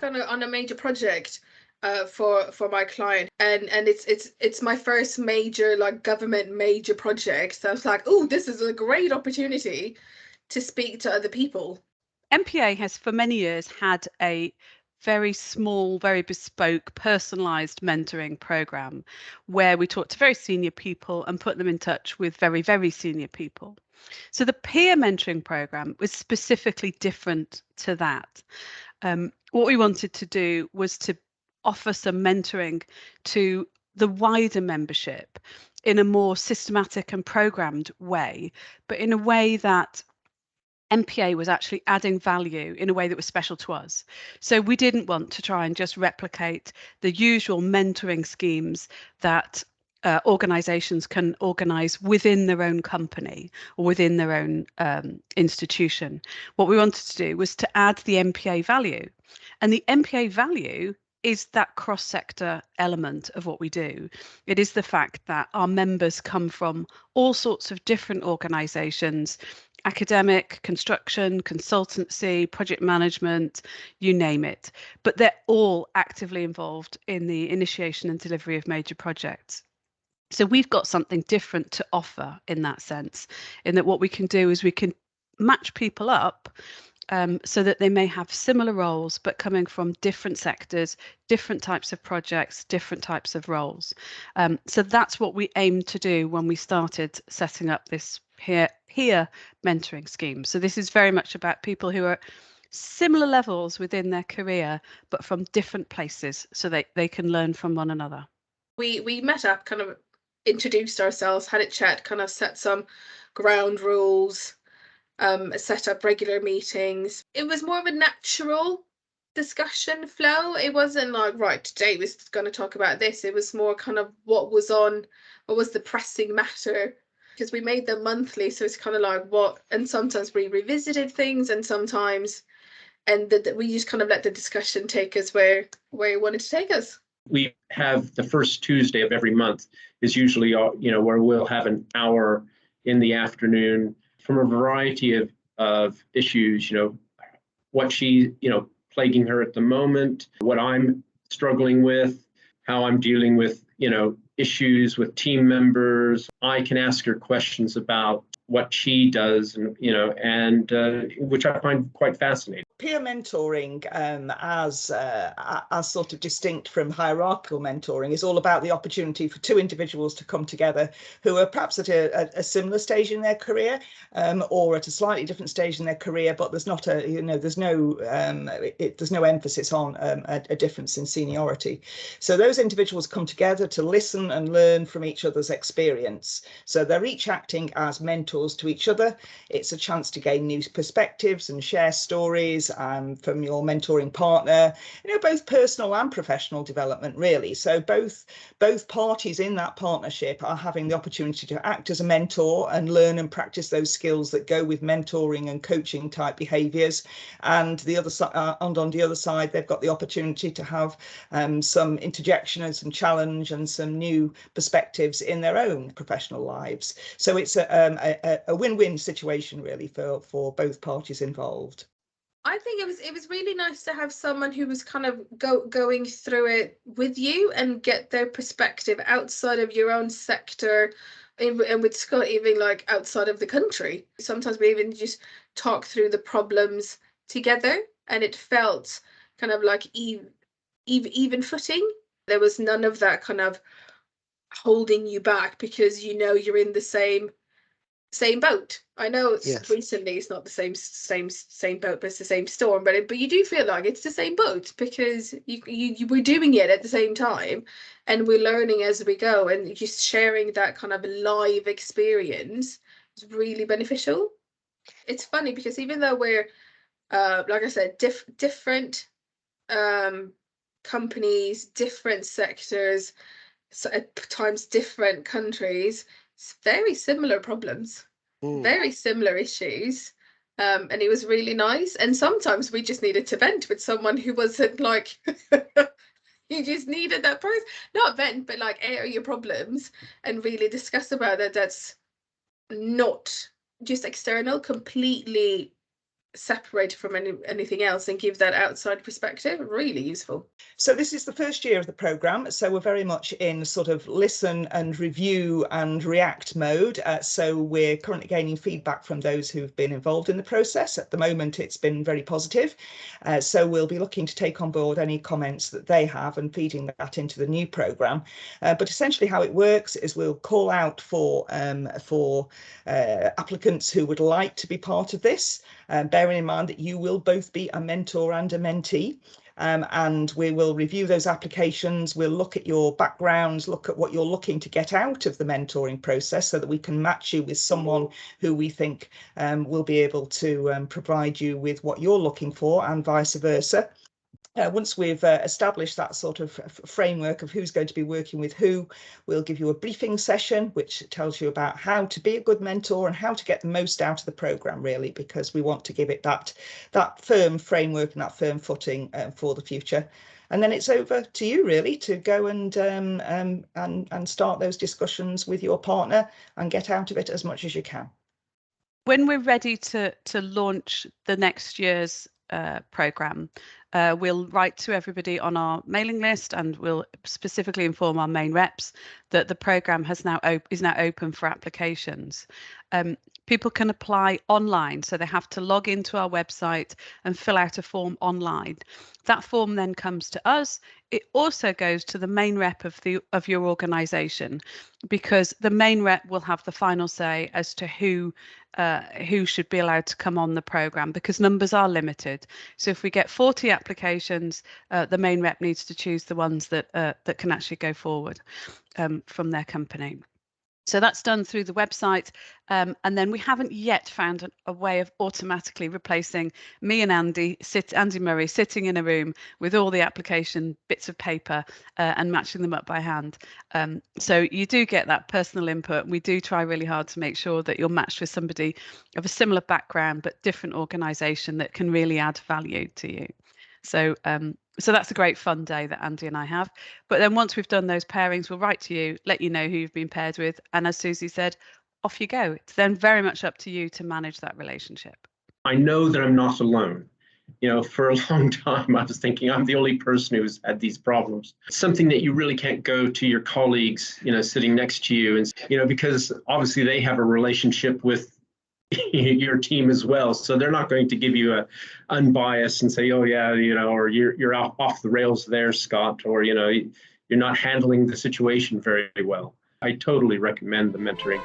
work on a major project for my client, and it's my first major like government major project. So I was like, oh, this is a great opportunity to speak to other people. MPA has for many years had a very small, very bespoke, personalised mentoring programme where we talk to very senior people and put them in touch with very, very senior people. So the peer mentoring programme was specifically different to that. What we wanted to do was to offer some mentoring to the wider membership in a more systematic and programmed way, but in a way that MPA was actually adding value in a way that was special to us. So we didn't want to try and just replicate the usual mentoring schemes that organisations can organise within their own company or within their own institution. What we wanted to do was to add the MPA value. And the MPA value is that cross-sector element of what we do. It is the fact that our members come from all sorts of different organisations, academic, construction, consultancy, project management, you name it. But they're all actively involved in the initiation and delivery of major projects. So we've got something different to offer in that sense, in that what we can do is we can match people up so that they may have similar roles, but coming from different sectors, different types of projects, different types of roles. So that's what we aimed to do when we started setting up this peer mentoring scheme. So this is very much about people who are similar levels within their career, but from different places, so they can learn from one another. We met up, kind of introduced ourselves, had a chat, kind of set some ground rules, set up regular meetings. It was more of a natural discussion flow. It wasn't like, right, today we're going to talk about this. It was more kind of what was the pressing matter, because we made them monthly. So it's kind of like and sometimes we revisited things, and sometimes, and we just kind of let the discussion take us where it wanted to take us. We have the first Tuesday of every month is usually, where we'll have an hour in the afternoon from a variety of issues, what she, plaguing her at the moment, what I'm struggling with, how I'm dealing with, issues with team members. I can ask her questions about what she does, and which I find quite fascinating. Peer mentoring, as sort of distinct from hierarchical mentoring, is all about the opportunity for two individuals to come together who are perhaps at a similar stage in their career, or at a slightly different stage in their career, but there's not there's no emphasis on a difference in seniority. So those individuals come together to listen and learn from each other's experience. So they're each acting as mentors to each other. It's a chance to gain new perspectives and share stories from your mentoring partner, both personal and professional development, really. So both parties in that partnership are having the opportunity to act as a mentor and learn and practice those skills that go with mentoring and coaching type behaviours. And on the other side, they've got the opportunity to have some interjection and some challenge and some new perspectives in their own professional lives. So it's a win-win situation, really, for both parties involved. I think it was really nice to have someone who was kind of going through it with you and get their perspective outside of your own sector, and with Scott even like outside of the country. Sometimes we even just talk through the problems together, and it felt kind of like even footing. There was none of that kind of holding you back because you're in the same boat. I know yes. Recently it's not the same boat, but it's the same storm. But you do feel like it's the same boat because you were doing it at the same time, and we're learning as we go, and just sharing that kind of live experience is really beneficial. It's funny because even though we're like I said, different companies, different sectors, so at times different countries, very similar problems, very similar issues, and it was really nice. And sometimes we just needed to vent with someone who wasn't like you just needed that person, not vent, but like air your problems and really discuss about it. That's not just external, completely separated from anything else and give that outside perspective. Really useful. So this is the first year of the programme, so we're very much in sort of listen and review and react mode. So we're currently gaining feedback from those who've been involved in the process. At the moment, it's been very positive. So we'll be looking to take on board any comments that they have and feeding that into the new programme. But essentially how it works is we'll call out for applicants who would like to be part of this, bearing in mind that you will both be a mentor and a mentee. And we will review those applications. We'll look at your backgrounds, look at what you're looking to get out of the mentoring process so that we can match you with someone who we think will be able to provide you with what you're looking for, and vice versa. Once we've established that sort of framework of who's going to be working with who, we'll give you a briefing session which tells you about how to be a good mentor and how to get the most out of the programme, really, because we want to give it that firm framework and that firm footing for the future. And then it's over to you, really, to go and start those discussions with your partner and get out of it as much as you can. When we're ready to launch the next year's programme, we'll write to everybody on our mailing list, and we'll specifically inform our main reps that the programme is now open for applications. People can apply online, so they have to log into our website and fill out a form online. That form then comes to us. It also goes to the main rep of your organisation, because the main rep will have the final say as to who should be allowed to come on the programme, because numbers are limited. So if we get 40 applications, the main rep needs to choose the ones that can actually go forward from their company. So that's done through the website, and then we haven't yet found a way of automatically replacing me and Andy Murray sitting in a room with all the application bits of paper and matching them up by hand. So you do get that personal input. We do try really hard to make sure that you're matched with somebody of a similar background but different organisation that can really add value to you. So that's a great fun day that Andy and I have. But then once we've done those pairings, we'll write to you, let you know who you've been paired with. And as Suzy said, off you go. It's then very much up to you to manage that relationship. I know that I'm not alone. You know, for a long time, I was thinking I'm the only person who's had these problems. It's something that you really can't go to your colleagues, you know, sitting next to you, and, you know, because obviously they have a relationship with your team as well, so they're not going to give you a unbiased and say, oh yeah, you know, or you're off the rails there, Scott, or, you know, you're not handling the situation very well. I totally recommend the mentoring.